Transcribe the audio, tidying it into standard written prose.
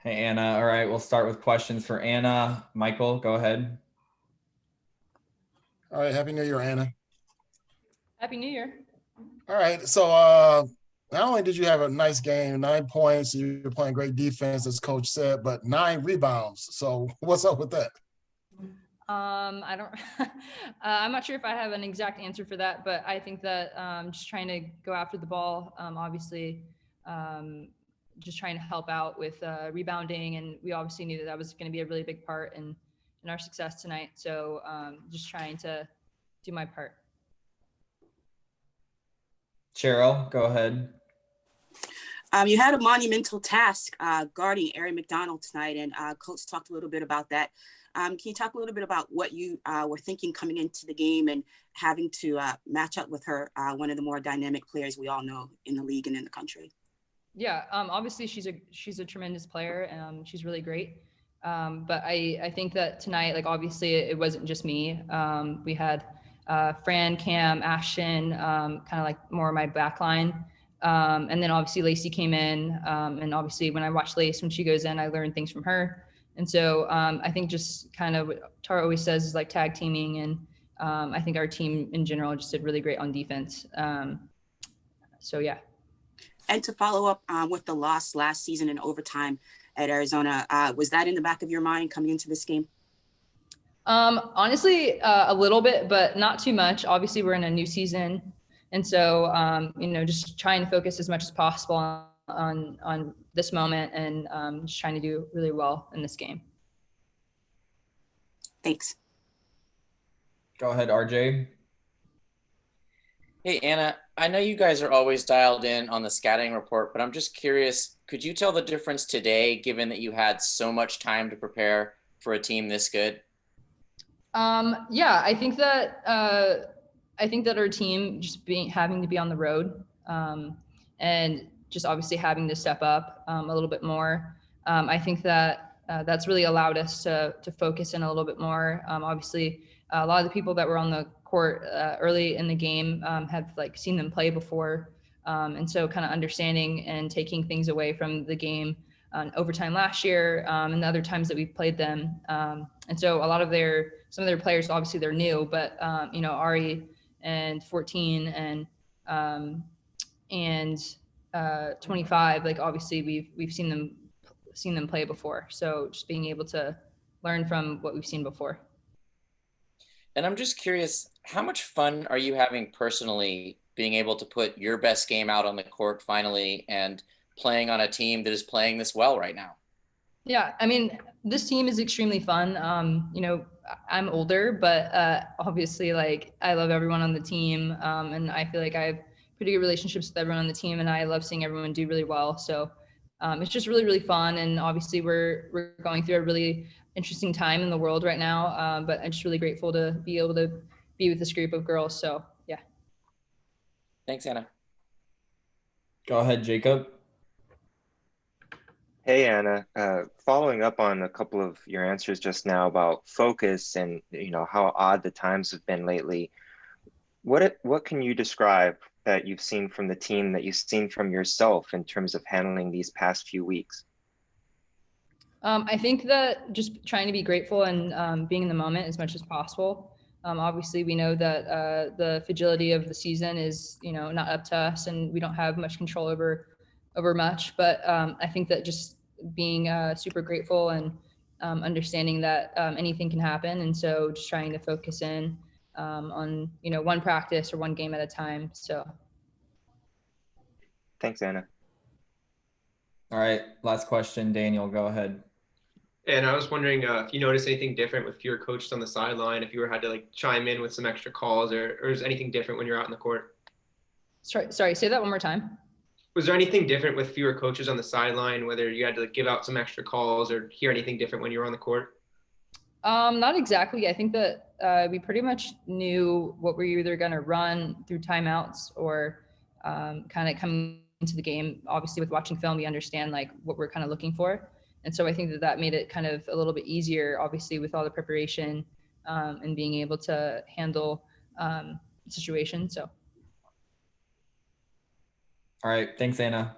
Hey, Anna. All right, we'll start with questions for Anna. Michael, go ahead. All right, Happy New Year, Anna. Happy New Year. All right, so not only did you have a nice game, 9 points, you're playing great defense, as Coach said, but 9 rebounds. So what's up with that? I don't, I'm not sure if I have an exact answer for that, but I think that just trying to go after the ball, obviously, just trying to help out with rebounding. And we obviously knew that that was going to be a really big part in our success tonight. So just trying to do my part. Cheryl, go ahead. You had a monumental task guarding Aari McDonald tonight, and Coach talked a little bit about that. Can you talk a little bit about what you were thinking coming into the game and having to match up with her, one of the more dynamic players we all know in the league and in the country? Yeah, obviously she's a tremendous player. She's really great. But I think that tonight, like obviously it wasn't just me. We had Fran, Cam, Ashton, kind of like more of my back line. And then obviously Lacey came in. And obviously when I watch Lace, when she goes in, I learn things from her. And so I think just kind of what Tara always says is like tag teaming. And I think our team in general just did really great on defense. So yeah. And to follow up with the loss last season in overtime at Arizona, was that in the back of your mind coming into this game? Honestly, a little bit, but not too much. Obviously, we're in a new season. And so, just trying to focus as much as possible on this moment and just trying to do really well in this game. Thanks. Go ahead, RJ. Hey, Anna, I know you guys are always dialed in on the scouting report, but I'm just curious, could you tell the difference today, given that you had so much time to prepare for a team this good? Yeah, I think that our team just having to be on the road and just obviously having to step up a little bit more. I think that that's really allowed us to focus in a little bit more. Obviously, a lot of the people that were on the court early in the game have like seen them play before, and so kind of understanding and taking things away from the game overtime last year and the other times that we've played them. And so a lot of some of their players, obviously they're new, but Aari and 14 and 25, like obviously we've seen them play before. So just being able to learn from what we've seen before. And I'm just curious, how much fun are you having personally being able to put your best game out on the court finally and playing on a team that is playing this well right now? Yeah, I mean, this team is extremely fun. I'm older, but obviously, like, I love everyone on the team, and I feel like I have pretty good relationships with everyone on the team, and I love seeing everyone do really well. So it's just really, really fun, and obviously, we're going through a really interesting time in the world right now. But I'm just really grateful to be able to be with this group of girls. So yeah. Thanks, Anna. Go ahead, Jacob. Hey, Anna, following up on a couple of your answers just now about focus and how odd the times have been lately, what can you describe that you've seen from the team that you've seen from yourself in terms of handling these past few weeks? I think that just trying to be grateful and being in the moment as much as possible. Obviously, we know that the fragility of the season is, not up to us, and we don't have much control over much. But I think that just being super grateful and understanding that anything can happen, and so just trying to focus in on one practice or one game at a time. So. Thanks, Anna. All right, last question, Daniel, go ahead. And I was wondering if you noticed anything different with fewer coaches on the sideline, if you had to like chime in with some extra calls, or is anything different when you're out in the court? Sorry, say that one more time. Was there anything different with fewer coaches on the sideline, whether you had to like give out some extra calls or hear anything different when you were on the court? Not exactly. I think that we pretty much knew what we were either going to run through timeouts or kind of coming into the game. Obviously, with watching film, we understand like what we're kind of looking for. And so I think that made it kind of a little bit easier, obviously, with all the preparation and being able to handle the situation. So. All right. Thanks, Anna.